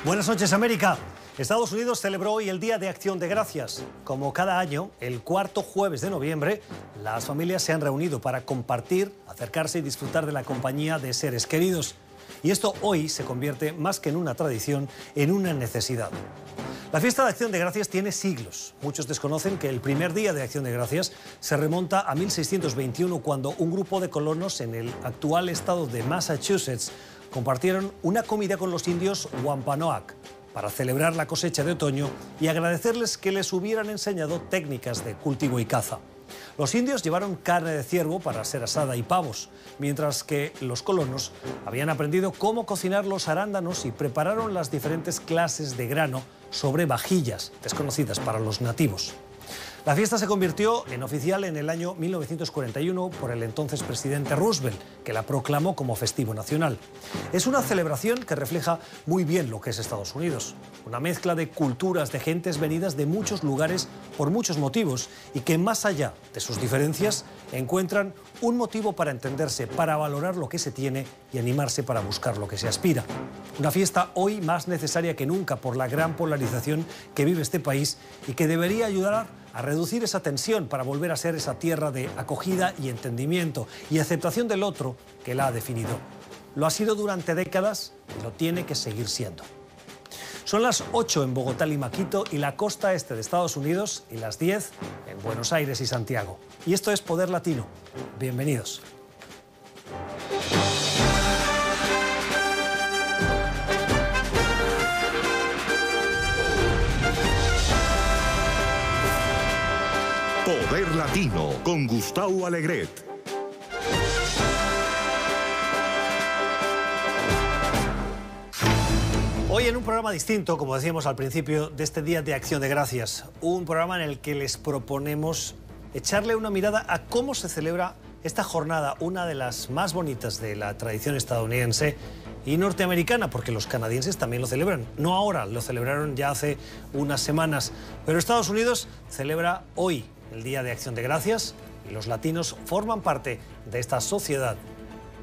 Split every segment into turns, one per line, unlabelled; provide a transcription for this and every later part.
Buenas noches, América. Estados Unidos celebró hoy el Día de Acción de Gracias. Como cada año, el cuarto jueves de noviembre, las familias se han reunido para compartir, acercarse y disfrutar de la compañía de seres queridos. Y esto hoy se convierte, más que en una tradición, en una necesidad. La fiesta de Acción de Gracias tiene siglos. Muchos desconocen que el primer día de Acción de Gracias se remonta a 1621, cuando un grupo de colonos en el actual estado de Massachusetts compartieron una comida con los indios Wampanoag para celebrar la cosecha de otoño y agradecerles que les hubieran enseñado técnicas de cultivo y caza. Los indios llevaron carne de ciervo para ser asada y pavos, mientras que los colonos habían aprendido cómo cocinar los arándanos y prepararon las diferentes clases de grano sobre vajillas desconocidas para los nativos. La fiesta se convirtió en oficial en el año 1941 por el entonces presidente Roosevelt, que la proclamó como festivo nacional. Es una celebración que refleja muy bien lo que es Estados Unidos. Una mezcla de culturas, de gentes venidas de muchos lugares por muchos motivos y que, más allá de sus diferencias, encuentran un motivo para entenderse, para valorar lo que se tiene y animarse para buscar lo que se aspira. Una fiesta hoy más necesaria que nunca por la gran polarización que vive este país y que debería ayudar a reducir esa tensión para volver a ser esa tierra de acogida y entendimiento y aceptación del otro que la ha definido. Lo ha sido durante décadas y lo tiene que seguir siendo. Son las 8 en Bogotá, Lima, Quito y la costa este de Estados Unidos y las 10 en Buenos Aires y Santiago. Y esto es Poder Latino. Bienvenidos.
Poder Latino con Gustavo Alegret.
Hoy en un programa distinto, como decíamos al principio de este Día de Acción de Gracias, un programa en el que les proponemos echarle una mirada a cómo se celebra esta jornada, una de las más bonitas de la tradición estadounidense y norteamericana, porque los canadienses también lo celebran. No ahora, lo celebraron ya hace unas semanas, pero Estados Unidos celebra hoy el Día de Acción de Gracias y los latinos forman parte de esta sociedad.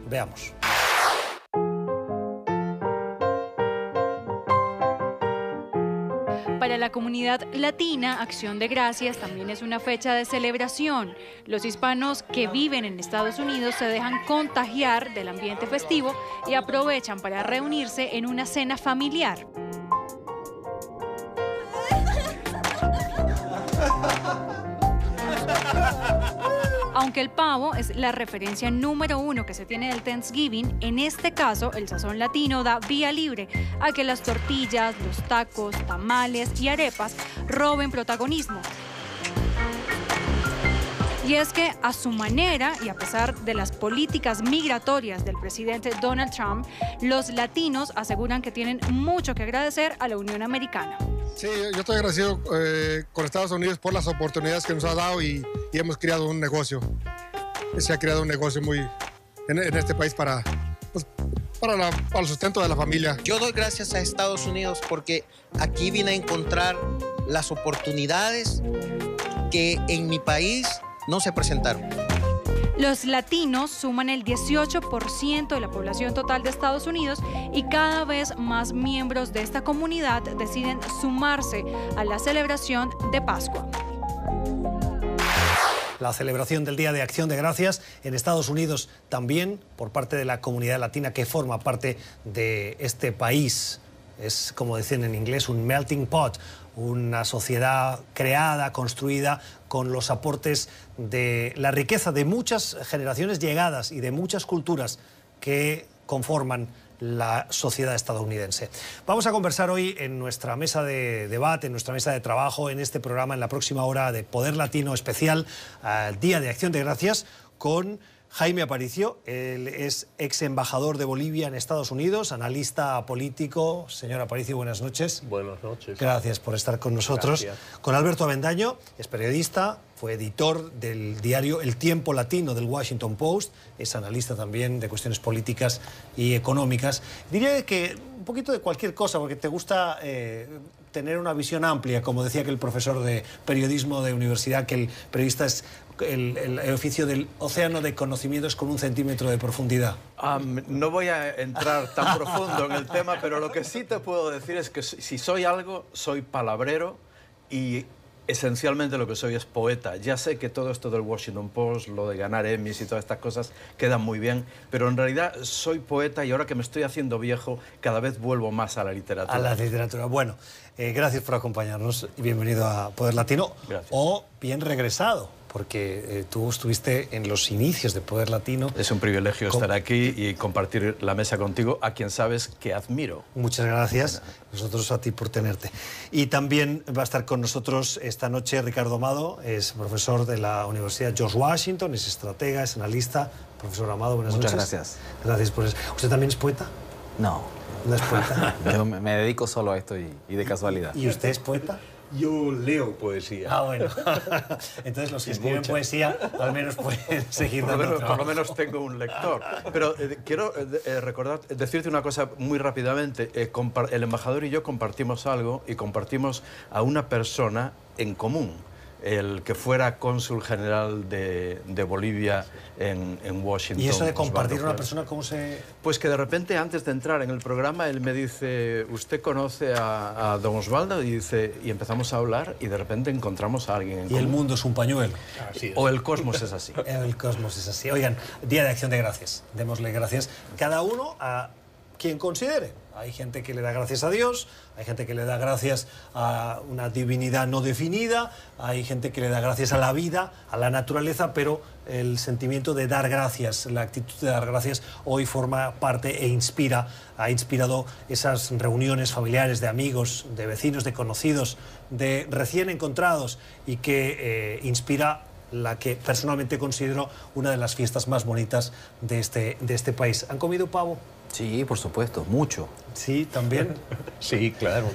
Veamos.
Para la comunidad latina, Acción de Gracias también es una fecha de celebración. Los hispanos que viven en Estados Unidos se dejan contagiar del ambiente festivo y aprovechan para reunirse en una cena familiar. Aunque el pavo es la referencia número 1 que se tiene del Thanksgiving, en este caso el sazón latino da vía libre a que las tortillas, los tacos, tamales y arepas roben protagonismo. Y es que a su manera y a pesar de las políticas migratorias del presidente Donald Trump, los latinos aseguran que tienen mucho que agradecer a la Unión Americana.
Sí, yo estoy agradecido con Estados Unidos por las oportunidades que nos ha dado y hemos creado un negocio. Se ha creado un negocio muy en este país para el sustento de la familia.
Yo doy gracias a Estados Unidos porque aquí vine a encontrar las oportunidades que en mi país no se presentaron.
Los latinos suman el 18% de la población total de Estados Unidos y cada vez más miembros de esta comunidad deciden sumarse a la celebración de Pascua.
La celebración del Día de Acción de Gracias en Estados Unidos también por parte de la comunidad latina que forma parte de este país. Es, como decían en inglés, un melting pot, una sociedad creada, construida con los aportes de la riqueza de muchas generaciones llegadas y de muchas culturas que conforman la sociedad estadounidense. Vamos a conversar hoy en nuestra mesa de debate, en nuestra mesa de trabajo, en este programa, en la próxima hora de Poder Latino especial, Día de Acción de Gracias, con Jaime Aparicio. Él es ex embajador de Bolivia en Estados Unidos, analista político. Señor Aparicio, buenas noches.
Buenas noches.
Gracias por estar con nosotros.
Gracias.
Con Alberto Avendaño, es periodista, fue editor del diario El Tiempo Latino del Washington Post, es analista también de cuestiones políticas y económicas. Diría que un poquito de cualquier cosa, porque te gusta tener una visión amplia, como decía que el profesor de periodismo de universidad, que el periodista es el oficio del océano de conocimientos con 1 centímetro de profundidad.
No voy a entrar tan profundo en el tema, pero lo que sí te puedo decir es que si soy algo, soy palabrero y esencialmente lo que soy es poeta. Ya sé que todo esto del Washington Post, lo de ganar Emmys y todas estas cosas quedan muy bien, pero en realidad soy poeta y ahora que me estoy haciendo viejo, cada vez vuelvo más a la literatura.
A la literatura. Bueno, gracias por acompañarnos y bienvenido a Poder Latino.
Gracias.
O bien regresado, porque tú estuviste en los inicios de Poder Latino.
Es un privilegio estar aquí y compartir la mesa contigo, a quien sabes que admiro.
Muchas gracias. Nosotros a ti por tenerte. Y también va a estar con nosotros esta noche Ricardo Amado, es profesor de la Universidad George Washington, es estratega, es analista. Profesor Amado, buenas noches.
Muchas gracias.
Gracias por eso. ¿Usted también es poeta?
No.
¿No es poeta?
Yo me dedico solo a esto y de casualidad.
¿Y usted es poeta?
Yo leo poesía.
Ah, bueno. Entonces los que escriben poesía al menos pueden seguir dando trabajo.
Por lo menos tengo un lector. Pero quiero decirte una cosa muy rápidamente. El embajador y yo compartimos algo y compartimos a una persona en común. El que fuera cónsul general de Bolivia en Washington.
¿Y eso de compartir una persona cómo se...?
Pues que de repente, antes de entrar en el programa, él me dice, ¿usted conoce a don Osvaldo? Y empezamos a hablar y de repente encontramos a alguien en común.
Y el mundo es un pañuelo.
Así es.
O el cosmos es así.
El cosmos es así. Oigan, Día de Acción de Gracias. Démosle gracias cada uno a quien considere. Hay gente que le da gracias a Dios, hay gente que le da gracias a una divinidad no definida, hay gente que le da gracias a la vida, a la naturaleza, pero el sentimiento de dar gracias, la actitud de dar gracias, hoy forma parte e inspira, ha inspirado esas reuniones familiares de amigos, de vecinos, de conocidos, de recién encontrados y que inspira la que personalmente considero una de las fiestas más bonitas de este país. ¿Han comido pavo?
Sí, por supuesto, mucho.
Sí, también.
Sí, claro.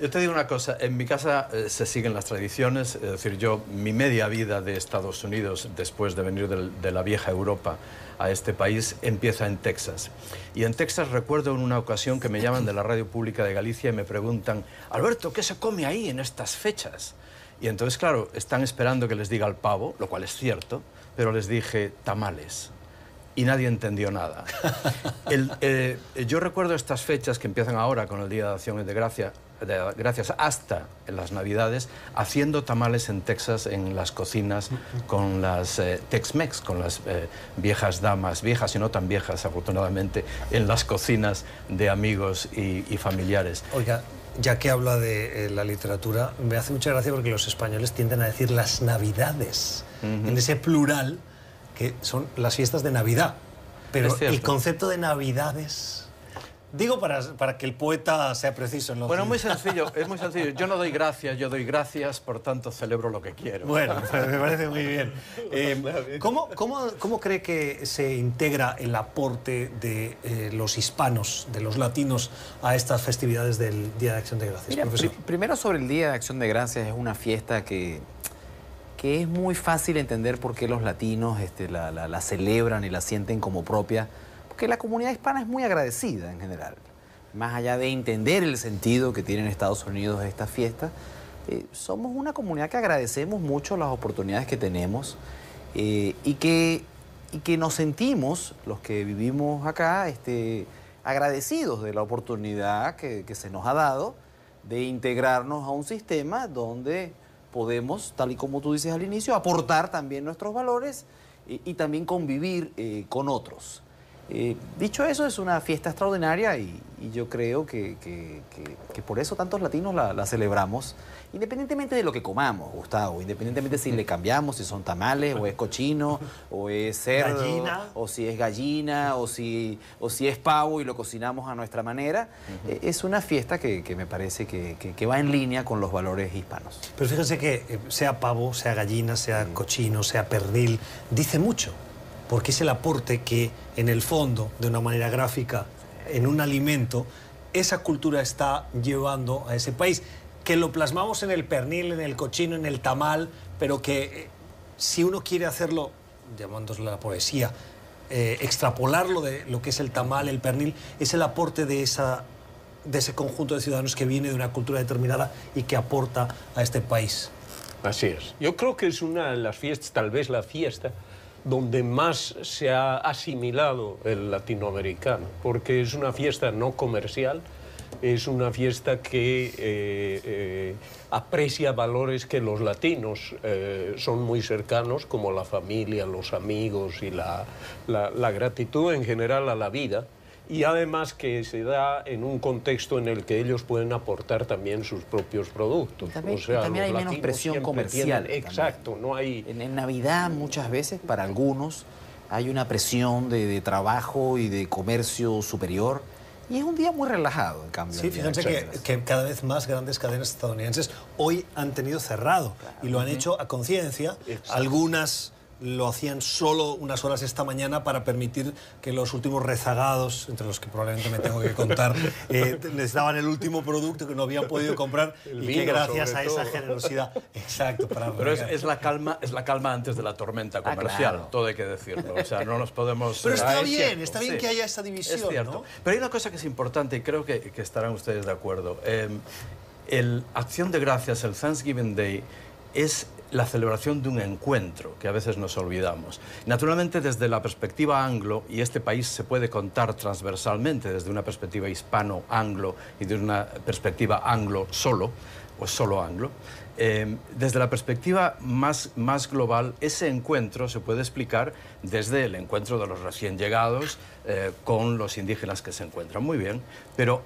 Yo te digo una cosa, en mi casa se siguen las tradiciones, es decir, mi media vida de Estados Unidos, después de venir de la vieja Europa a este país, empieza en Texas. Y en Texas recuerdo en una ocasión que me llaman de la Radio Pública de Galicia y me preguntan, Alberto, ¿qué se come ahí en estas fechas? Y entonces, claro, están esperando que les diga el pavo, lo cual es cierto, pero les dije tamales. Y nadie entendió nada. Yo recuerdo estas fechas que empiezan ahora con el Día de Acción de Gracias hasta en las Navidades, haciendo tamales en Texas, en las cocinas, con las Tex-Mex, con las viejas damas, viejas y no tan viejas, afortunadamente, en las cocinas de amigos y familiares.
Oiga, ya que habla de la literatura, me hace mucha gracia porque los españoles tienden a decir las Navidades, en ese plural, que son las fiestas de Navidad. Pero el concepto de Navidades... Digo para que el poeta sea preciso en lo
Bueno,
que...
muy sencillo, es muy sencillo. Yo no doy gracias, yo doy gracias, por tanto celebro lo que quiero.
Bueno, me parece muy bien. ¿Cómo cree que se integra el aporte de los hispanos, de los latinos, a estas festividades del Día de Acción de Gracias?
Mira, primero sobre el Día de Acción de Gracias, es una fiesta que es muy fácil entender por qué los latinos la celebran y la sienten como propia, porque la comunidad hispana es muy agradecida en general. Más allá de entender el sentido que tiene en Estados Unidos esta fiesta, somos una comunidad que agradecemos mucho las oportunidades que tenemos y que nos sentimos, los que vivimos acá, agradecidos de la oportunidad que se nos ha dado de integrarnos a un sistema donde podemos, tal y como tú dices al inicio, aportar también nuestros valores y también convivir con otros. Dicho eso, es una fiesta extraordinaria y yo creo que por eso tantos latinos la celebramos, independientemente de lo que comamos, Gustavo, independientemente si le cambiamos, si son tamales, o es cochino, o es cerdo,
gallina,
o si es gallina, o si es pavo y lo cocinamos a nuestra manera. Es una fiesta que me parece que va en línea con los valores hispanos.
Pero fíjense que sea pavo, sea gallina, sea cochino, sea pernil, dice mucho. Porque es el aporte que, en el fondo, de una manera gráfica, en un alimento, esa cultura está llevando a ese país. Que lo plasmamos en el pernil, en el cochino, en el tamal, pero que si uno quiere hacerlo, llamándosle la poesía, extrapolarlo de lo que es el tamal, el pernil, es el aporte de ese conjunto de ciudadanos que viene de una cultura determinada y que aporta a este país.
Así es. Yo creo que es una de las fiestas, tal vez la fiesta, donde más se ha asimilado el latinoamericano, porque es una fiesta no comercial, es una fiesta que aprecia valores que los latinos son muy cercanos, como la familia, los amigos y la gratitud en general a la vida. Y además que se da en un contexto en el que ellos pueden aportar también sus propios productos.
También hay menos presión comercial.
Exacto, no hay...
En Navidad muchas veces, para algunos, hay una presión de trabajo y de comercio superior. Y es un día muy relajado, en cambio.
Sí, fíjense que cada vez más grandes cadenas estadounidenses hoy han tenido cerrado, claro, y lo han hecho a conciencia. Algunas lo hacían solo unas horas esta mañana para permitir que los últimos rezagados, entre los que probablemente me tengo que contar, les daban el último producto que no habían podido comprar y que gracias a esa generosidad... Exacto.
Pero es la calma antes de la tormenta comercial, claro. Todo hay que decirlo. O sea, no nos podemos...
Pero está bien, está bien, sí, que haya esa división,
es cierto, ¿no? Pero hay una cosa que es importante y creo que estarán ustedes de acuerdo. El Acción de Gracias, el Thanksgiving Day, es la celebración de un encuentro que a veces nos olvidamos. Naturalmente, desde la perspectiva anglo, y este país se puede contar transversalmente desde una perspectiva hispano-anglo y desde una perspectiva anglo solo, o solo anglo, desde la perspectiva más global, ese encuentro se puede explicar desde el encuentro de los recién llegados con los indígenas que se encuentran. Muy bien, pero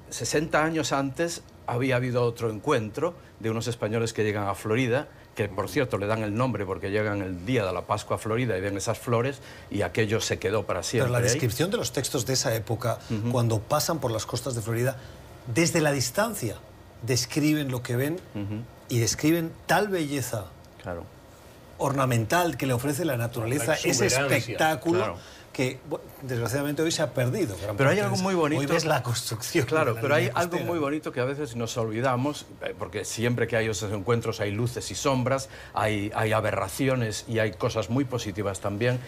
60 años antes había habido otro encuentro de unos españoles que llegan a Florida, que por cierto le dan el nombre porque llegan el día de la Pascua a Florida y ven esas flores y aquello se quedó para siempre.
Pero la descripción de los textos de esa época, cuando pasan por las costas de Florida, desde la distancia describen lo que ven y describen tal belleza, claro, ornamental que le ofrece la naturaleza, ese espectáculo, claro, que desgraciadamente hoy se ha perdido.
Pero hay algo muy bonito.
Hoy ves la construcción.
Claro, pero hay algo muy bonito que a veces nos olvidamos, porque siempre que hay esos encuentros hay luces y sombras, hay aberraciones y hay cosas muy positivas también.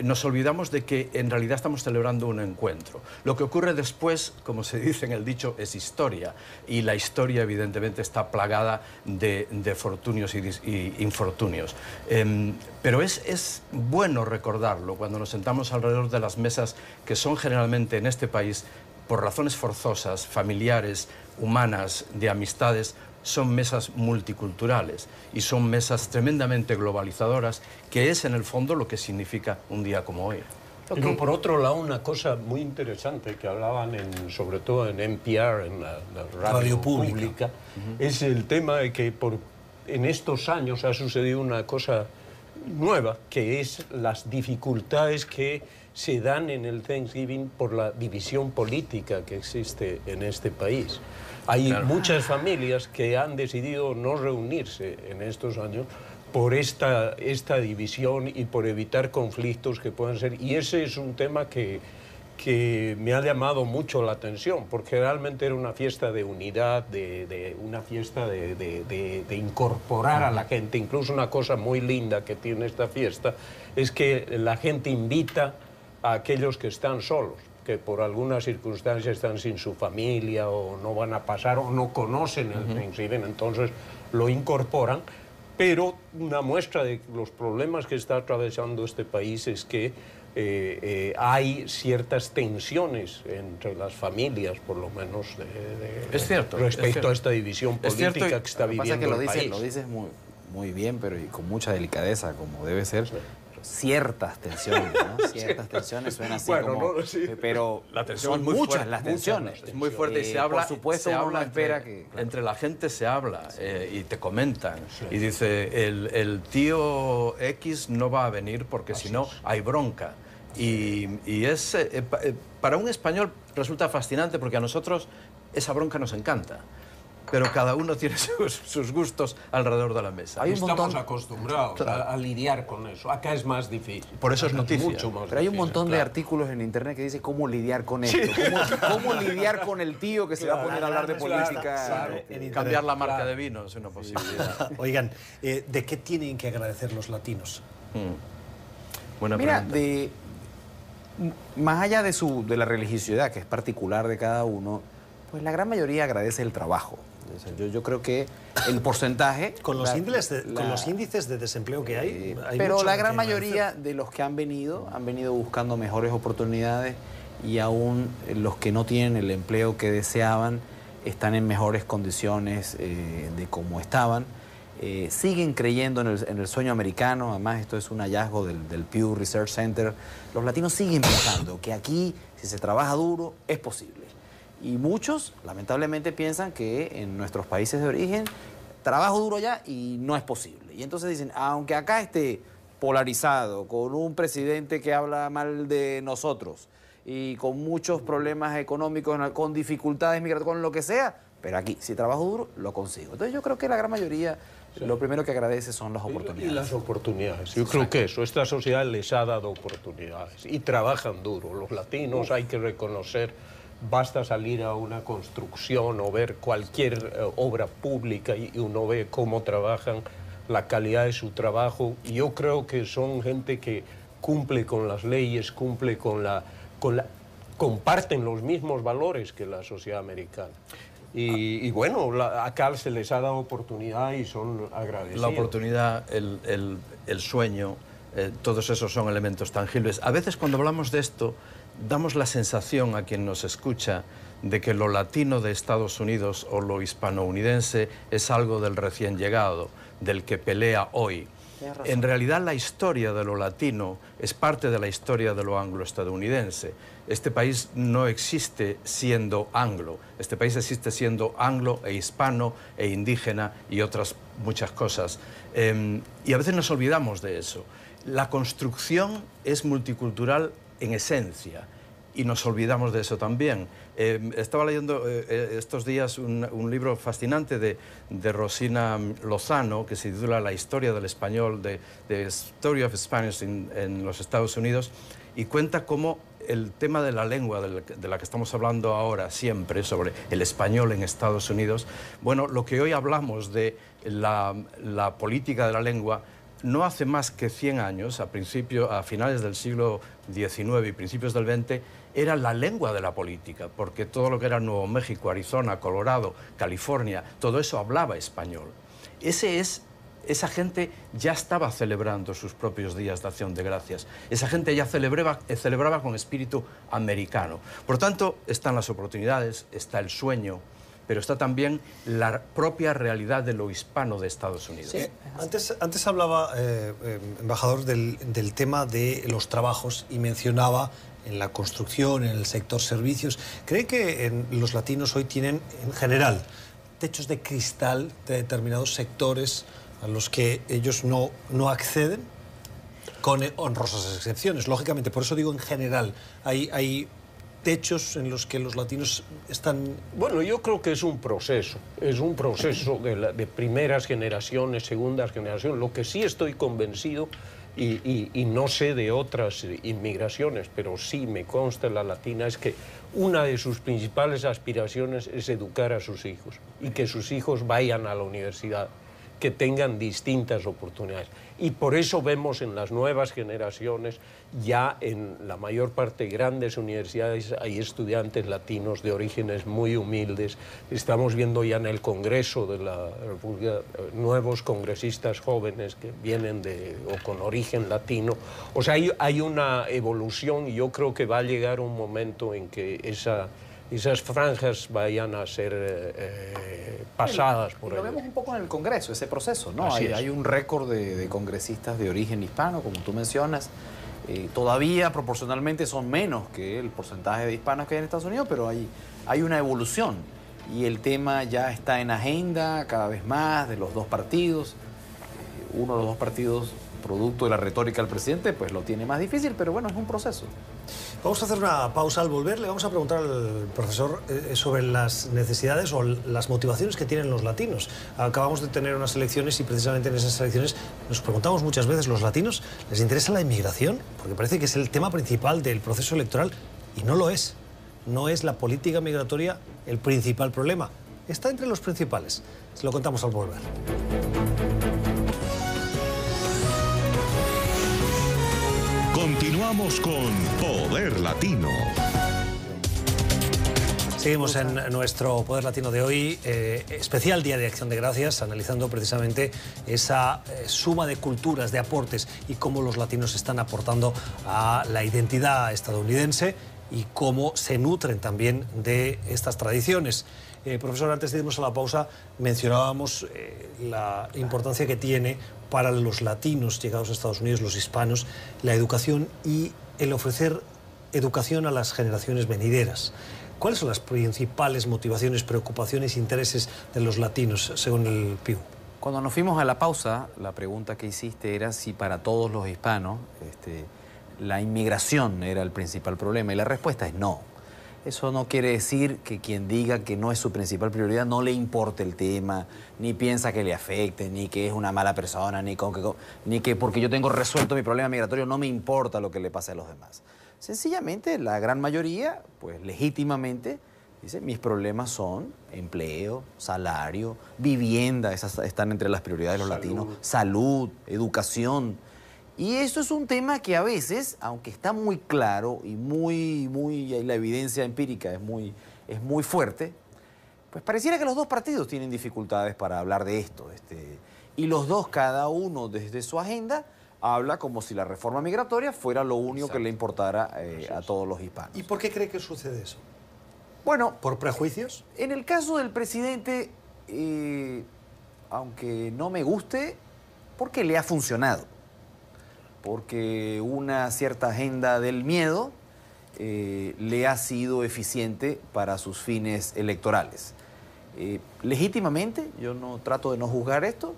Nos olvidamos de que en realidad estamos celebrando un encuentro. Lo que ocurre después, como se dice en el dicho, es historia. Y la historia evidentemente está plagada de fortunios y infortunios. Pero es bueno recordarlo cuando nos sentamos alrededor de las mesas que son generalmente en este país, por razones forzosas, familiares, humanas, de amistades, son mesas multiculturales y son mesas tremendamente globalizadoras, que es en el fondo lo que significa un día como hoy.
Pero por otro lado, una cosa muy interesante que hablaban sobre todo en NPR, en la radio pública, es el tema de que en estos años ha sucedido una cosa nueva, que es las dificultades que se dan en el Thanksgiving por la división política que existe en este país. Hay muchas familias que han decidido no reunirse en estos años por esta división y por evitar conflictos que puedan ser. Y ese es un tema que me ha llamado mucho la atención, porque realmente era una fiesta de unidad, una fiesta de incorporar a la gente. Incluso una cosa muy linda que tiene esta fiesta es que la gente invita a aquellos que están solos, que por alguna circunstancia están sin su familia o no van a pasar o no conocen el Thanksgiving, entonces lo incorporan. Pero una muestra de los problemas que está atravesando este país es que hay ciertas tensiones entre las familias, por lo menos, respecto a esta división política que está viviendo el país.
Lo dices muy bien, pero y con mucha delicadeza, como debe ser. Ciertas tensiones, ¿no? Ciertas tensiones suena así como... No, sí. Pero
la tensión
son
es muy
muchas
fuerte,
las tensiones.
Es muy fuerte y se habla...
Por supuesto, uno no espera que...
Entre la gente se habla y te comentan. Sí. Y dice, el tío X no va a venir porque si no hay bronca. Y para un español resulta fascinante porque a nosotros esa bronca nos encanta. pero cada uno tiene sus gustos alrededor de la mesa.
Estamos acostumbrados a lidiar con eso. Acá es más difícil.
Por eso es noticia.
Mucho más
Pero hay un
difícil,
montón de artículos en internet que dice cómo lidiar con esto, cómo lidiar con el tío que se va a poner a hablar de política.
Cambiar la marca de vino es una posibilidad.
Oigan, ¿de qué tienen que agradecer los latinos?
Buena pregunta. Más allá de la religiosidad, que es particular de cada uno, pues la gran mayoría agradece el trabajo. O sea, yo creo que el porcentaje...
Con los índices de desempleo que hay
pero la gran mayoría de los que han venido buscando mejores oportunidades, y aún los que no tienen el empleo que deseaban están en mejores condiciones de como estaban. Siguen creyendo en el sueño americano. Además, esto es un hallazgo del Pew Research Center. Los latinos siguen pensando que aquí, si se trabaja duro, es posible. Y muchos, lamentablemente, piensan que en nuestros países de origen, trabajo duro ya y no es posible. Y entonces dicen, aunque acá esté polarizado, con un presidente que habla mal de nosotros y con muchos problemas económicos, con dificultades migratorias, con lo que sea, pero aquí, si trabajo duro, lo consigo. Entonces yo creo que la gran mayoría, lo primero que agradece son las oportunidades.
Y las oportunidades. Yo creo que eso, esta sociedad les ha dado oportunidades y trabajan duro. Los latinos hay que reconocer, basta salir a una construcción o ver cualquier obra pública y uno ve cómo trabajan, la calidad de su trabajo. Y yo creo que son gente que cumple con las leyes, cumple comparten los mismos valores que la sociedad americana. Y bueno, acá se les ha dado oportunidad y son agradecidos.
La oportunidad, el sueño, todos esos son elementos tangibles. A veces cuando hablamos de esto, damos la sensación a quien nos escucha de que lo latino de Estados Unidos o lo hispanounidense es algo del recién llegado, del que pelea hoy. En realidad la historia de lo latino es parte de la historia de lo anglo-estadounidense. Este país no existe siendo anglo, este país existe siendo anglo e hispano e indígena y otras muchas cosas. Y a veces nos olvidamos de eso. La construcción es multicultural en esencia y nos olvidamos de eso también. Estaba leyendo estos días un libro fascinante de Rosina Lozano que se titula La historia del español, The Story of Spanish en los Estados Unidos, y cuenta cómo el tema de la lengua de la que estamos hablando ahora siempre, sobre el español en Estados Unidos, bueno, lo que hoy hablamos de la política de la lengua no hace más que 100 años, a finales del siglo XIX y principios del XX, era la lengua de la política, porque todo lo que era Nuevo México, Arizona, Colorado, California, todo eso hablaba español. Esa gente ya estaba celebrando sus propios días de acción de gracias. Esa gente ya celebraba con espíritu americano. Por tanto, están las oportunidades, está el sueño, pero está también la propia realidad de lo hispano de Estados Unidos.
Sí. Antes hablaba, embajador, del tema de los trabajos y mencionaba en la construcción, en el sector servicios. ¿Cree que los latinos hoy tienen, en general, techos de cristal de determinados sectores a los que ellos no acceden? Con honrosas excepciones, lógicamente. Por eso digo en general. Hay techos en los que los latinos están...
Bueno, yo creo que es un proceso de primeras generaciones, segundas generaciones. Lo que sí estoy convencido, y no sé de otras inmigraciones, pero sí me consta la latina, es que una de sus principales aspiraciones es educar a sus hijos y que sus hijos vayan a la universidad, que tengan distintas oportunidades. Y por eso vemos en las nuevas generaciones, ya en la mayor parte de grandes universidades, hay estudiantes latinos de orígenes muy humildes. Estamos viendo ya en el Congreso de la República nuevos congresistas jóvenes que vienen o con origen latino. O sea, hay una evolución, y yo creo que va a llegar un momento en que esas franjas vayan a ser pasadas por
ahí. Lo vemos un poco en el Congreso, ese proceso, ¿no? Hay un récord de congresistas de origen hispano, como tú mencionas. Todavía proporcionalmente son menos que el porcentaje de hispanos que hay en Estados Unidos, pero hay una evolución. Y el tema ya está en agenda cada vez más de los dos partidos. Uno de los dos partidos producto de la retórica del presidente, pues lo tiene más difícil, pero bueno, es un proceso.
Vamos a hacer una pausa. Al volver le vamos a preguntar al profesor sobre las necesidades o las motivaciones que tienen los latinos. Acabamos de tener unas elecciones y precisamente en esas elecciones nos preguntamos muchas veces, ¿los latinos les interesa la inmigración? Porque parece que es el tema principal del proceso electoral y no lo es. No es la política migratoria el principal problema. Está entre los principales. Se lo contamos al volver.
Continuamos con Poder Latino.
Seguimos en nuestro Poder Latino de hoy, especial Día de Acción de Gracias, analizando precisamente esa suma de culturas, de aportes y cómo los latinos están aportando a la identidad estadounidense y cómo se nutren también de estas tradiciones. Profesor, antes de irnos a la pausa, mencionábamos la importancia que tiene para los latinos llegados a Estados Unidos, los hispanos, la educación y el ofrecer educación a las generaciones venideras. ¿Cuáles son las principales motivaciones, preocupaciones e intereses de los latinos, según el PIU?
Cuando nos fuimos a la pausa, la pregunta que hiciste era si para todos los hispanos la inmigración era el principal problema, y la respuesta es no. Eso no quiere decir que quien diga que no es su principal prioridad no le importe el tema, ni piensa que le afecte, ni que es una mala persona, ni que porque yo tengo resuelto mi problema migratorio no me importa lo que le pase a los demás. Sencillamente, la gran mayoría, pues legítimamente, dice, mis problemas son empleo, salario, vivienda, esas están entre las prioridades de los latinos, salud, educación. Y eso es un tema que a veces, aunque está muy claro y la evidencia empírica es muy fuerte, pues pareciera que los dos partidos tienen dificultades para hablar de esto. Y los dos, cada uno desde su agenda, habla como si la reforma migratoria fuera lo único que le importara a todos los hispanos.
¿Y por qué cree que sucede eso?
Bueno,
¿por prejuicios?
En el caso del presidente, aunque no me guste, porque le ha funcionado. Porque una cierta agenda del miedo le ha sido eficiente para sus fines electorales. Legítimamente, yo no trato de no juzgar esto,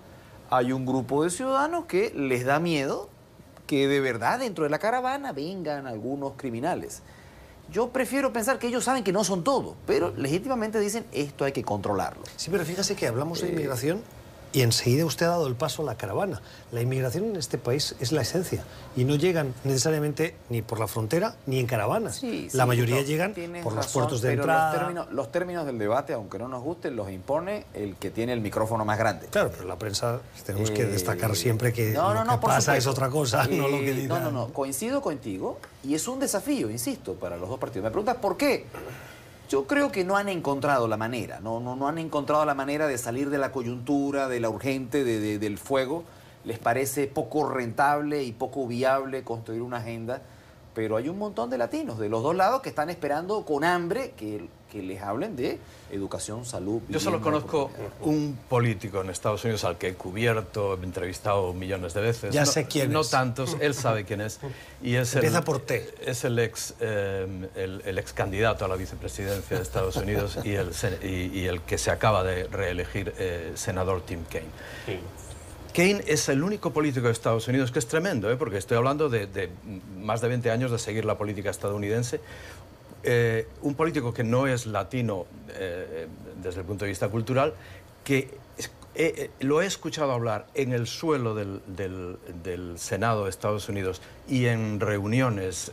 hay un grupo de ciudadanos que les da miedo que de verdad dentro de la caravana vengan algunos criminales. Yo prefiero pensar que ellos saben que no son todos, pero legítimamente dicen esto hay que controlarlo.
Sí, pero fíjese que hablamos de inmigración y enseguida usted ha dado el paso a la caravana. La inmigración en este país es la esencia y no llegan necesariamente ni por la frontera ni en caravanas.
Sí,
la mayoría llegan por los puertos de entrada.
Los términos del debate, aunque no nos gusten, los impone el que tiene el micrófono más grande.
Claro, pero la prensa tenemos que destacar siempre que lo que pasa es otra cosa, no lo que digan.
No, coincido contigo y es un desafío, insisto, para los dos partidos. Me preguntas ¿por qué? Yo creo que no han encontrado la manera, no han encontrado la manera de salir de la coyuntura, de la urgente, del fuego. Les parece poco rentable y poco viable construir una agenda, pero hay un montón de latinos de los dos lados que están esperando con hambre que les hablen de educación, salud.
Yo solo conozco un político en Estados Unidos al que he cubierto, he entrevistado millones de veces.
Ya sé quién es.
No tantos, él sabe quién es. Y es
Empieza por T.
Es el ex candidato a la vicepresidencia de Estados Unidos y el que se acaba de reelegir, senador Tim Kaine. Sí. Kaine es el único político de Estados Unidos, que es tremendo, porque estoy hablando de más de 20 años de seguir la política estadounidense. Un político que no es latino desde el punto de vista cultural, que lo he escuchado hablar en el suelo del Senado de Estados Unidos y en reuniones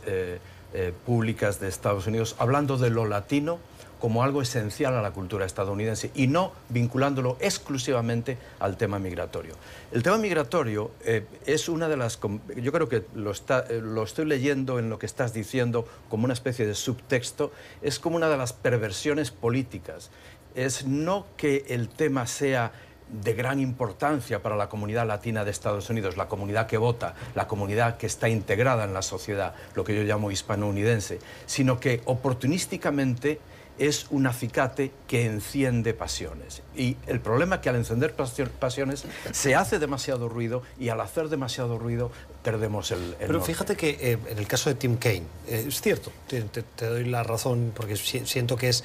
públicas de Estados Unidos, hablando de lo latino como algo esencial a la cultura estadounidense y no vinculándolo exclusivamente al tema migratorio. El tema migratorio es una de las... Yo creo que lo estoy leyendo en lo que estás diciendo como una especie de subtexto, es como una de las perversiones políticas. Es no que el tema sea de gran importancia para la comunidad latina de Estados Unidos, la comunidad que vota, la comunidad que está integrada en la sociedad, lo que yo llamo hispanounidense, sino que oportunísticamente es un acicate que enciende pasiones. Y el problema es que al encender pasiones se hace demasiado ruido y al hacer demasiado ruido perdemos el
Pero
norte.
fíjate que en el caso de Tim Kaine, es cierto, te doy la razón porque siento que es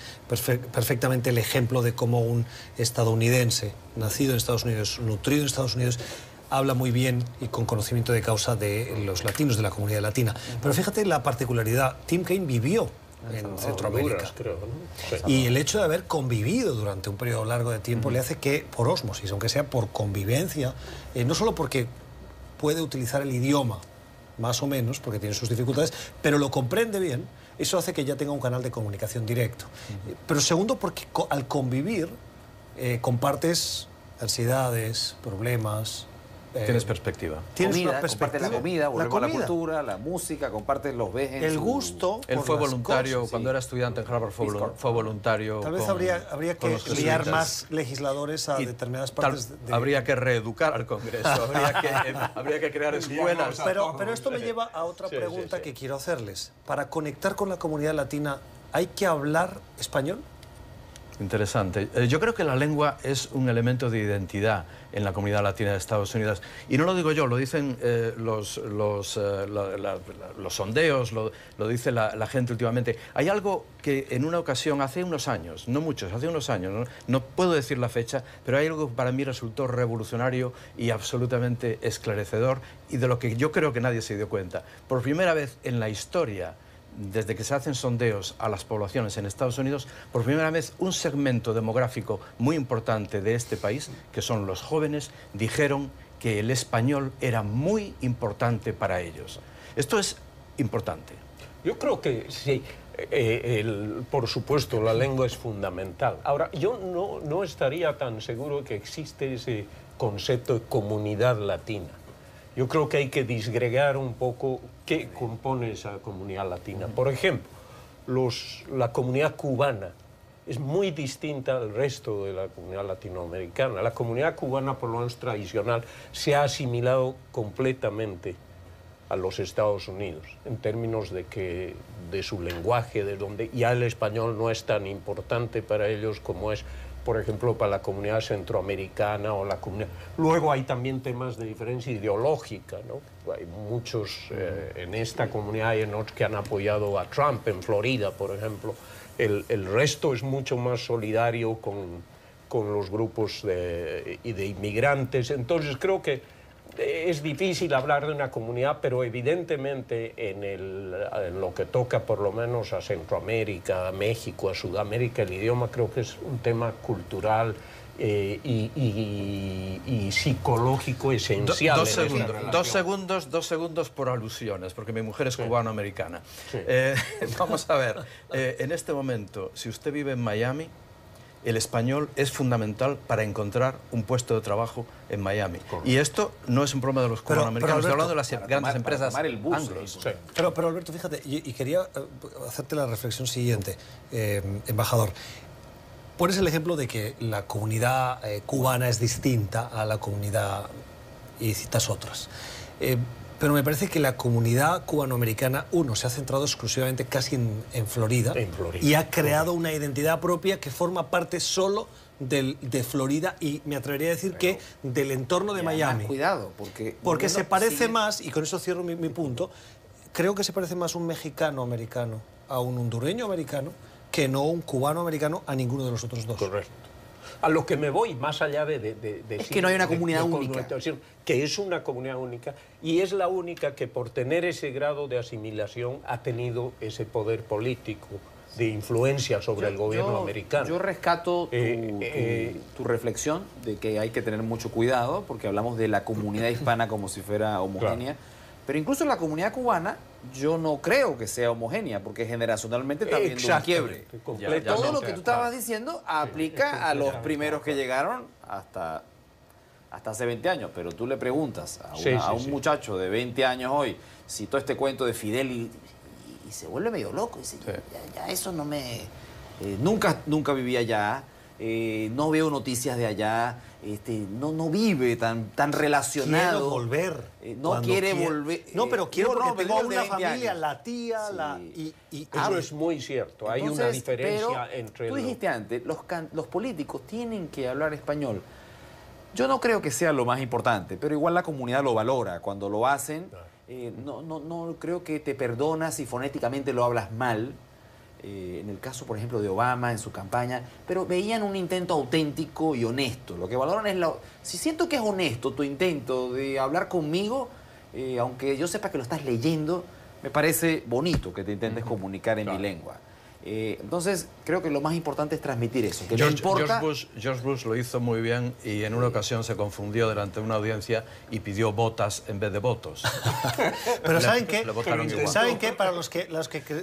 perfectamente el ejemplo de cómo un estadounidense, nacido en Estados Unidos, nutrido en Estados Unidos, habla muy bien y con conocimiento de causa de los latinos, de la comunidad latina. Pero fíjate la particularidad, Tim Kaine vivió en Centroamérica.
Honduras, creo, ¿no? Sí.
Y el hecho de haber convivido durante un periodo largo de tiempo le hace que, por ósmosis, aunque sea por convivencia, no solo porque puede utilizar el idioma, más o menos, porque tiene sus dificultades, pero lo comprende bien, eso hace que ya tenga un canal de comunicación directo. Pero segundo, porque al convivir compartes ansiedades, problemas.
Tienes perspectiva.
Tienes
comida,
una perspectiva.
compartes la comida, volvemos a la cultura, la música, compartes los vejes.
El gusto.
Él fue voluntario,
cosas,
cuando era estudiante en Harvard, fue voluntario.
Tal vez habría que enviar más legisladores a determinadas partes.
Habría que reeducar al Congreso, habría que crear escuelas.
Pero esto me lleva a otra pregunta que quiero hacerles. Para conectar con la comunidad latina, ¿hay que hablar español?
Interesante. Yo creo que la lengua es un elemento de identidad en la comunidad latina de Estados Unidos. Y no lo digo yo, lo dicen los sondeos, lo dice la gente últimamente. Hay algo que en una ocasión, hace unos años, no muchos, hace unos años, no puedo decir la fecha, pero hay algo que para mí resultó revolucionario y absolutamente esclarecedor y de lo que yo creo que nadie se dio cuenta. Por primera vez en la historia, desde que se hacen sondeos a las poblaciones en Estados Unidos, por primera vez un segmento demográfico muy importante de este país, que son los jóvenes, dijeron que el español era muy importante para ellos. Esto es importante.
Yo creo que sí. Por supuesto, la lengua es fundamental. Ahora, yo no estaría tan seguro que existe ese concepto de comunidad latina. Yo creo que hay que disgregar un poco qué compone esa comunidad latina. Por ejemplo, la comunidad cubana es muy distinta al resto de la comunidad latinoamericana. La comunidad cubana, por lo menos tradicional, se ha asimilado completamente a los Estados Unidos, en términos de su lenguaje, de donde ya el español no es tan importante para ellos como es, por ejemplo, para la comunidad centroamericana o la comunidad... Luego hay también temas de diferencia ideológica, ¿no? Hay muchos en esta comunidad, hay en otros que han apoyado a Trump, en Florida, por ejemplo. El resto es mucho más solidario con los grupos de inmigrantes. Entonces creo que es difícil hablar de una comunidad, pero evidentemente en lo que toca por lo menos a Centroamérica, a México, a Sudamérica, el idioma creo que es un tema cultural y psicológico esencial.
Dos segundos por alusiones, porque mi mujer es cubano-americana. Sí. Vamos a ver, en este momento, si usted vive en Miami, el español es fundamental para encontrar un puesto de trabajo en Miami. Correcto. Y esto no es un problema de los cubanoamericanos, estoy hablando de las grandes empresas anglos.
Sí. Pero Alberto, fíjate, y quería hacerte la reflexión siguiente, embajador. Pones el ejemplo de que la comunidad cubana es distinta a la comunidad, y citas otras. Pero me parece que la comunidad cubanoamericana, se ha centrado exclusivamente casi en Florida, y ha creado una identidad propia que forma parte solo de Florida y me atrevería a decir que del entorno de Miami.
Cuidado,
porque se parece más, y con eso cierro mi punto, creo que se parece más un mexicano americano a un hondureño americano que no un cubano americano a ninguno de los otros dos.
Correcto. A lo que me voy, más allá de
es que no hay una comunidad única.
Que es una comunidad única, y es la única que por tener ese grado de asimilación ha tenido ese poder político de influencia sobre el gobierno americano.
Yo rescato tu reflexión de que hay que tener mucho cuidado, porque hablamos de la comunidad hispana como si fuera homogénea. Claro. Pero incluso la comunidad cubana, yo no creo que sea homogénea, porque generacionalmente está viendo un quiebre. Todo lo que tú estabas diciendo aplica a los primeros que llegaron hasta hace 20 años. Pero tú le preguntas a un muchacho de 20 años hoy, si todo este cuento de Fidel y se vuelve medio loco. Dice, ya eso no me... nunca viví allá, no veo noticias de allá, no vive tan relacionado.
Quiero volver.
No quiere volver.
No, pero quiero porque tengo una familia, la tía,
eso es muy cierto. Hay una diferencia entre...
Tú dijiste antes, los políticos tienen que hablar español. Yo no creo que sea lo más importante, pero igual la comunidad lo valora. Cuando lo hacen, no creo que te perdonas si fonéticamente lo hablas mal. en el caso, por ejemplo, de Obama en su campaña, pero veían un intento auténtico y honesto. Lo que valoran es si siento que es honesto tu intento de hablar conmigo, aunque yo sepa que lo estás leyendo, me parece bonito que te intentes comunicar en mi lengua. Entonces, creo que lo más importante es transmitir eso. Que
George Bush lo hizo muy bien y en una ocasión se confundió delante de una audiencia y pidió botas en vez de votos.
Pero ¿saben qué?
Le votaron igual.
¿Saben qué? Para los que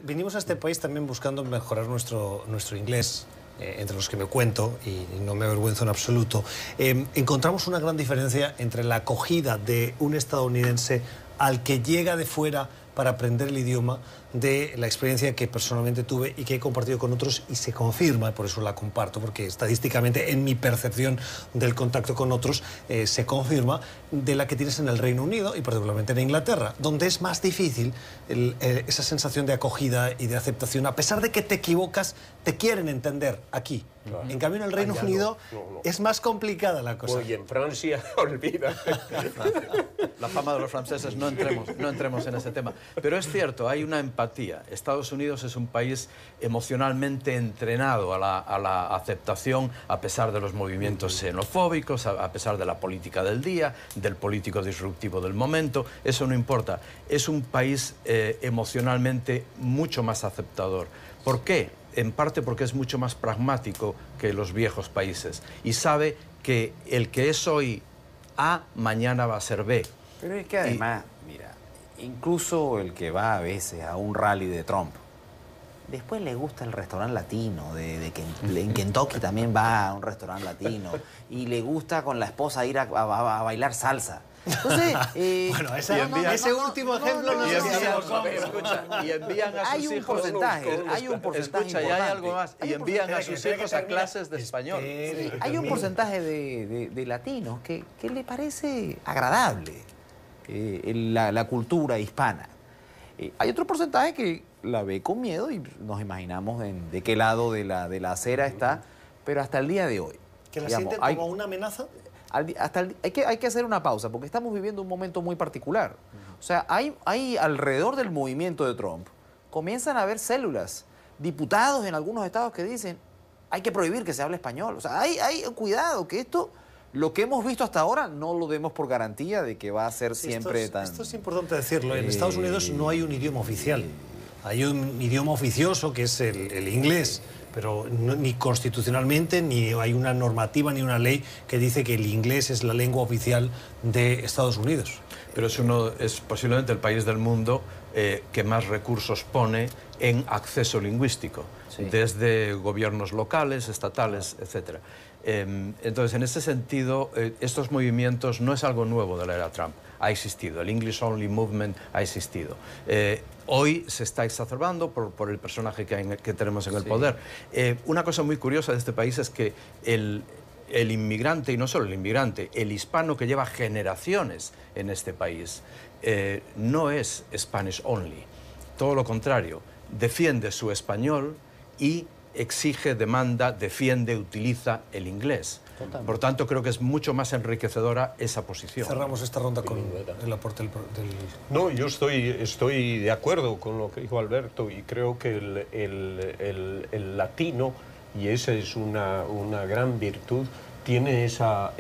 vinimos a este país también buscando mejorar nuestro inglés, entre los que me cuento, y no me avergüenzo en absoluto, encontramos una gran diferencia entre la acogida de un estadounidense al que llega de fuera para aprender el idioma, de la experiencia que personalmente tuve y que he compartido con otros, y se confirma, por eso la comparto, porque estadísticamente en mi percepción del contacto con otros se confirma, de la que tienes en el Reino Unido y particularmente en Inglaterra, donde es más difícil esa sensación de acogida y de aceptación. A pesar de que te equivocas, te quieren entender aquí. Claro. En cambio, en el Reino Unido es más complicada la cosa.
Oye, en Francia, olvida.
La fama de los franceses, no entremos en ese tema. Pero es cierto, hay una empatía. Estados Unidos es un país emocionalmente entrenado a la aceptación, a pesar de los movimientos xenofóbicos, a pesar de la política del día, del político disruptivo del momento. Eso no importa. Es un país emocionalmente mucho más aceptador. ¿Por qué? En parte porque es mucho más pragmático que los viejos países y sabe que el que es hoy A, mañana va a ser B.
Pero es que además, mira, incluso el que va a veces a un rally de Trump, después le gusta el restaurante latino, en Kentucky también va a un restaurante latino, y le gusta con la esposa ir a bailar salsa. Entonces,
bueno, ese último ejemplo no sé si lo compro.
Y envían a sus hijos...
Hay un porcentaje
Escucha, y hay algo más. Y envían a sus hijos a clases de español.
Hay un porcentaje de latinos que le parece agradable la cultura hispana. Hay otro porcentaje que la ve con miedo y nos imaginamos de qué lado de la acera está, pero hasta el día de hoy.
¿Que la sienten como una amenaza?
Hay que hacer una pausa porque estamos viviendo un momento muy particular. O sea, hay alrededor del movimiento de Trump, comienzan a haber células, diputados en algunos estados que dicen hay que prohibir que se hable español. O sea, hay cuidado, que lo que hemos visto hasta ahora, no lo demos por garantía de que va a ser siempre tan...
Esto es importante decirlo. En Estados Unidos no hay un idioma oficial. Hay un idioma oficioso que es el inglés, pero ni constitucionalmente ni hay una normativa ni una ley que dice que el inglés es la lengua oficial de Estados Unidos.
Pero es posiblemente el país del mundo que más recursos pone en acceso lingüístico, desde gobiernos locales, estatales, etc. Entonces, en ese sentido, estos movimientos no es algo nuevo de la era Trump. Ha existido, el English Only Movement ha existido. Hoy se está exacerbando por el personaje que tenemos en el poder. Una cosa muy curiosa de este país es que el inmigrante, y no solo el inmigrante, el hispano que lleva generaciones en este país, no es Spanish Only. Todo lo contrario, defiende su español y exige, demanda, defiende, utiliza el inglés. Totalmente. Por tanto, creo que es mucho más enriquecedora esa posición.
Cerramos esta ronda con el aporte del...
No, yo estoy de acuerdo con lo que dijo Alberto y creo que el latino, y esa es una gran virtud, tiene esa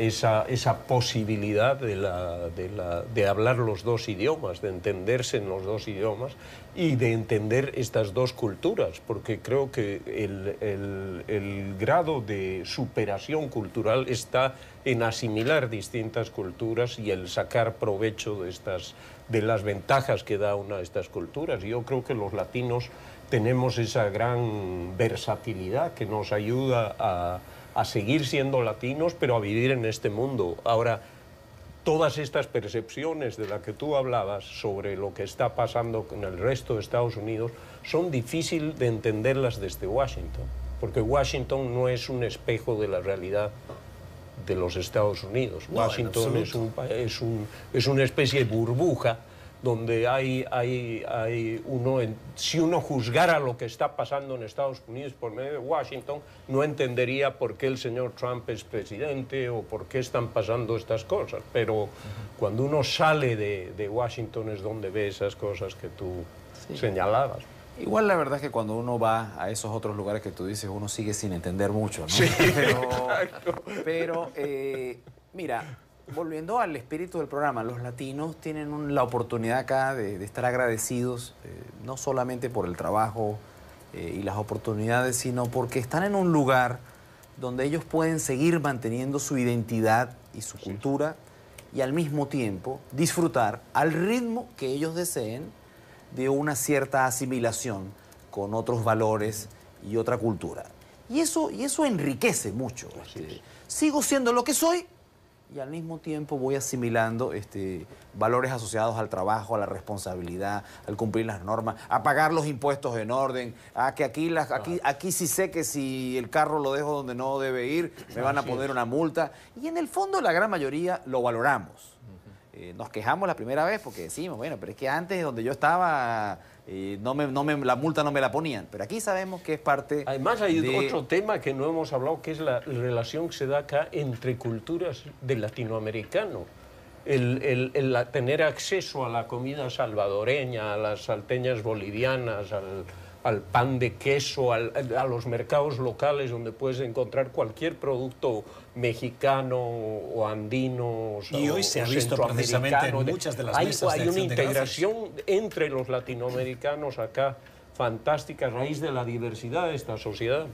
posibilidad de hablar los dos idiomas, de entenderse en los dos idiomas y de entender estas dos culturas, porque creo que el grado de superación cultural está en asimilar distintas culturas y el sacar provecho de las ventajas que da una de estas culturas. Yo creo que los latinos tenemos esa gran versatilidad que nos ayuda a seguir siendo latinos, pero a vivir en este mundo. Ahora, todas estas percepciones de las que tú hablabas sobre lo que está pasando en el resto de Estados Unidos son difíciles de entenderlas desde Washington, porque Washington no es un espejo de la realidad de los Estados Unidos. No, Washington es una especie de burbuja donde si uno juzgara lo que está pasando en Estados Unidos por medio de Washington, no entendería por qué el señor Trump es presidente o por qué están pasando estas cosas. Pero cuando uno sale de Washington es donde ve esas cosas que tú señalabas.
Igual la verdad es que cuando uno va a esos otros lugares que tú dices, uno sigue sin entender mucho, ¿no?
Sí,
pero mira, volviendo al espíritu del programa, los latinos tienen la oportunidad acá de estar agradecidos, no solamente por el trabajo y las oportunidades, sino porque están en un lugar donde ellos pueden seguir manteniendo su identidad y su cultura y al mismo tiempo disfrutar al ritmo que ellos deseen de una cierta asimilación con otros valores y otra cultura. Y eso enriquece mucho. Sigo siendo lo que soy y al mismo tiempo voy asimilando valores asociados al trabajo, a la responsabilidad, al cumplir las normas, a pagar los impuestos en orden, a que aquí sí sé que si el carro lo dejo donde no debe ir, me van a poner una multa. Y en el fondo la gran mayoría lo valoramos. Nos quejamos la primera vez porque decimos, bueno, pero es que antes donde yo estaba la multa no me la ponían. Pero aquí sabemos que es parte.
Además hay otro tema que no hemos hablado, que es la relación que se da acá entre culturas del latinoamericano. El tener acceso a la comida salvadoreña, a las salteñas bolivianas, al pan de queso, a los mercados locales donde puedes encontrar cualquier producto mexicano o andino
y hoy se ha visto precisamente en muchas de las mesas
hay una integración entre los latinoamericanos acá fantástica a raíz de la diversidad de esta sociedad.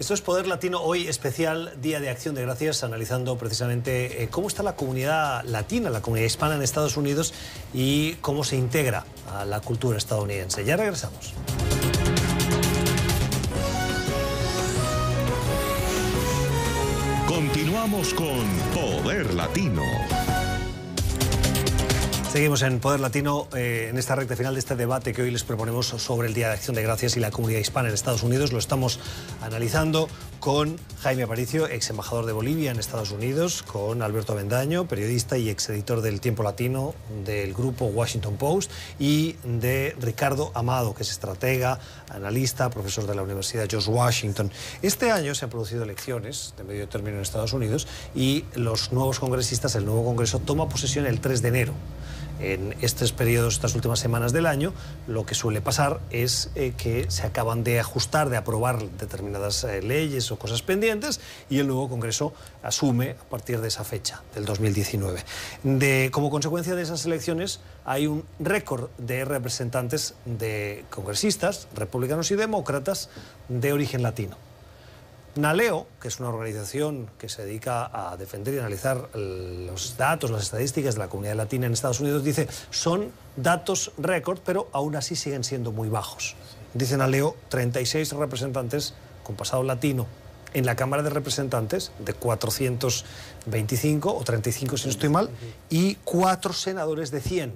Esto es Poder Latino, hoy especial Día de Acción de Gracias, analizando precisamente cómo está la comunidad latina, la comunidad hispana en Estados Unidos y cómo se integra a la cultura estadounidense. Ya regresamos.
Continuamos con Poder Latino.
Seguimos en Poder Latino en esta recta final de este debate que hoy les proponemos sobre el Día de Acción de Gracias y la comunidad hispana en Estados Unidos. Lo estamos analizando con Jaime Aparicio, ex embajador de Bolivia en Estados Unidos, con Alberto Avendaño, periodista y ex editor del Tiempo Latino del grupo Washington Post, y de Ricardo Amado, que es estratega, analista, profesor de la Universidad George Washington. Este año se han producido elecciones de medio término en Estados Unidos y los nuevos congresistas, el nuevo Congreso, toma posesión el 3 de enero. En estos periodos, estas últimas semanas del año, lo que suele pasar es que se acaban de ajustar, de aprobar determinadas leyes o cosas pendientes y el nuevo Congreso asume a partir de esa fecha, del 2019. Como consecuencia de esas elecciones hay un récord de representantes de congresistas, republicanos y demócratas de origen latino. NALEO, que es una organización que se dedica a defender y analizar los datos, las estadísticas de la comunidad latina en Estados Unidos, dice son datos récord, pero aún así siguen siendo muy bajos. Dice NALEO 36 representantes con pasado latino en la Cámara de Representantes, de 425 o 35 si no estoy mal, y 4 senadores de 100.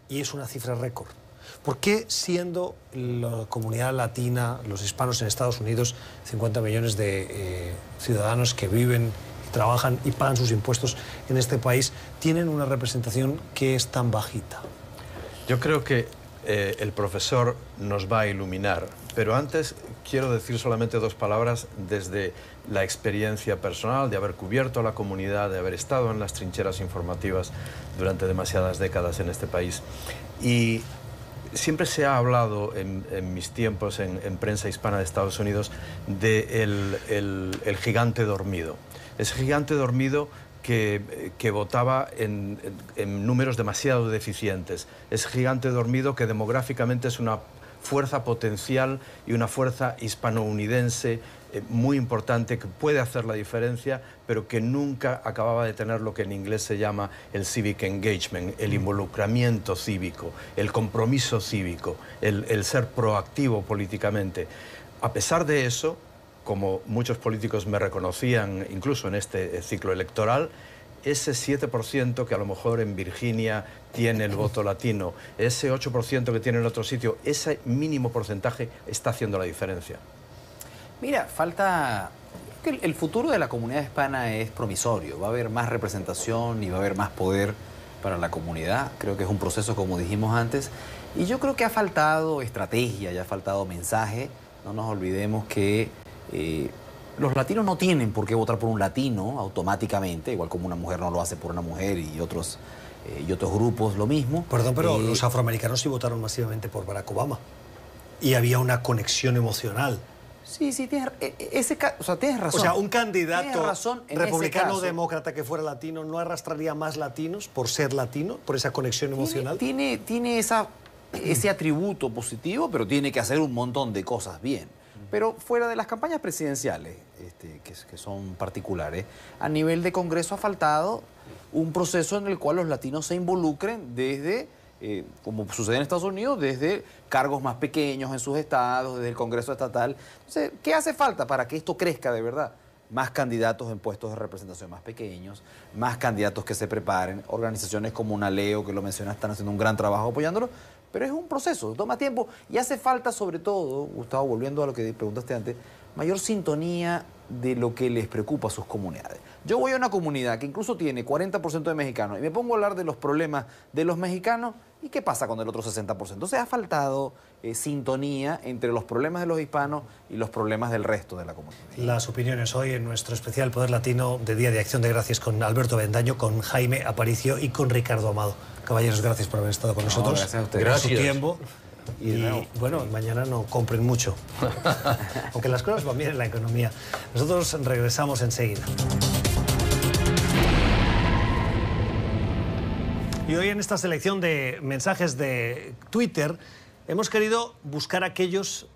Y es una cifra récord. ¿Por qué, siendo la comunidad latina, los hispanos en Estados Unidos, 50 millones de ciudadanos que viven, trabajan y pagan sus impuestos en este país, tienen una representación que es tan bajita?
Yo creo que el profesor nos va a iluminar, pero antes quiero decir solamente 2 palabras desde la experiencia personal de haber cubierto a la comunidad, de haber estado en las trincheras informativas durante demasiadas décadas en este país. Y siempre se ha hablado en mis tiempos en prensa hispana de Estados Unidos de el gigante dormido. Ese gigante dormido que votaba en números demasiado deficientes. Ese gigante dormido que demográficamente es una fuerza potencial y una fuerza hispanounidense muy importante que puede hacer la diferencia, pero que nunca acababa de tener lo que en inglés se llama el civic engagement, el involucramiento cívico, el compromiso cívico, el ser proactivo políticamente. A pesar de eso, como muchos políticos me reconocían incluso en este ciclo electoral, ese 7% que a lo mejor en Virginia tiene el voto latino, ese 8% que tiene en otro sitio, ese mínimo porcentaje está haciendo la diferencia.
Mira, falta... El futuro de la comunidad hispana es promisorio. Va a haber más representación y va a haber más poder para la comunidad. Creo que es un proceso, como dijimos antes. Y yo creo que ha faltado estrategia, ya ha faltado mensaje. No nos olvidemos que los latinos no tienen por qué votar por un latino automáticamente, igual como una mujer no lo hace por una mujer y otros grupos lo mismo.
Perdón, pero los afroamericanos sí votaron masivamente por Barack Obama. Y había una conexión emocional.
Sí, tienes, tienes razón.
O sea, un candidato republicano o
caso,
demócrata que fuera latino no arrastraría más latinos por ser latino, por esa conexión emocional.
Tiene ese atributo positivo, pero tiene que hacer un montón de cosas bien. Pero fuera de las campañas presidenciales, que son particulares, a nivel de Congreso ha faltado un proceso en el cual los latinos se involucren desde, como sucede en Estados Unidos, desde cargos más pequeños en sus estados, desde el Congreso estatal. Entonces, ¿qué hace falta para que esto crezca de verdad? Más candidatos en puestos de representación más pequeños, más candidatos que se preparen, organizaciones como una Leo, que lo mencionas, están haciendo un gran trabajo apoyándolo, pero es un proceso, toma tiempo y hace falta sobre todo, Gustavo, volviendo a lo que preguntaste antes, mayor sintonía de lo que les preocupa a sus comunidades. Yo voy a una comunidad que incluso tiene 40% de mexicanos y me pongo a hablar de los problemas de los mexicanos y qué pasa con el otro 60%. Entonces ha faltado sintonía entre los problemas de los hispanos y los problemas del resto de la comunidad.
Las opiniones hoy en nuestro especial Poder Latino de Día de Acción de Gracias con Alberto Bendaño, con Jaime Aparicio y con Ricardo Amado. Caballeros, gracias por haber estado con nosotros.
Gracias a ustedes.
Gracias por su tiempo.
Y
bueno, mañana no compren mucho. Aunque las cosas van bien en la economía. Nosotros regresamos enseguida. Y hoy en esta selección de mensajes de Twitter hemos querido buscar a aquellos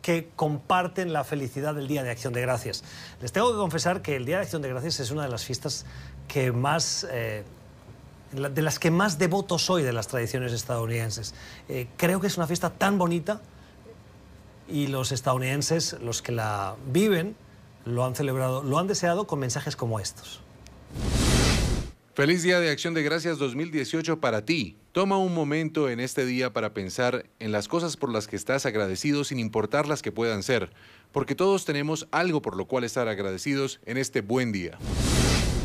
que comparten la felicidad del Día de Acción de Gracias. Les tengo que confesar que el Día de Acción de Gracias es una de las fiestas que más... de las que más devoto soy de las tradiciones estadounidenses. Creo que es una fiesta tan bonita y los estadounidenses, los que la viven, lo han celebrado, lo han deseado con mensajes como estos.
Feliz Día de Acción de Gracias 2018 para ti. Toma un momento en este día para pensar en las cosas por las que estás agradecido sin importar las que puedan ser, porque todos tenemos algo por lo cual estar agradecidos en este buen día.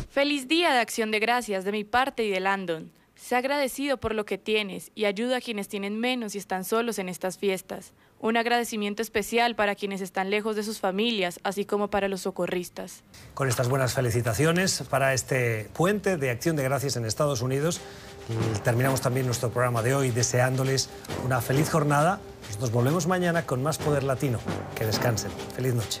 Feliz Día de Acción de Gracias de mi parte y de Landon. Sé agradecido por lo que tienes y ayuda a quienes tienen menos y están solos en estas fiestas. Un agradecimiento especial para quienes están lejos de sus familias, así como para los socorristas. Con estas buenas felicitaciones para este puente de Acción de Gracias en Estados Unidos, terminamos también nuestro programa de hoy deseándoles una feliz jornada. Nos volvemos mañana con más Poder Latino. Que descansen. Feliz noche.